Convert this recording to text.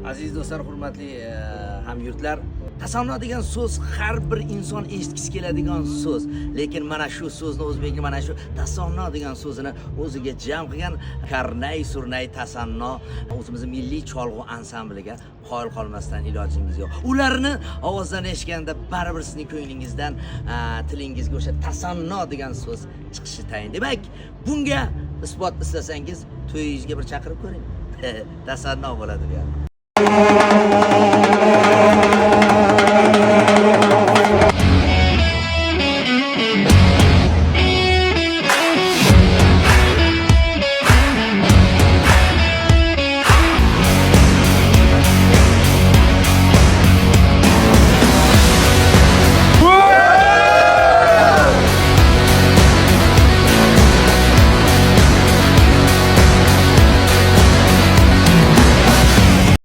Aziz do'stlar, hurmatli hamyurtlar, tasanno degan so'z har bir inson eshitgisi keladigan so'z. Lekin mana shu so'zni o'zbeklar mana shu tasanno degan so'zini o'ziga jam qilgan Karnay Surnay tasanno o'zimizning milliy cholg'u ansambliga qoyil qolmasdan ilojimiz yo'q. Ularni ovozdan eshitganda baribir sizning ko'nglingizdan, tilingizga o'sha tasanno degan so'z chiqishi tayin. Demak, bunga isbot istasangiz to'yingizga bir chaqirib ko'ring. Tasanno bo'ladi bu.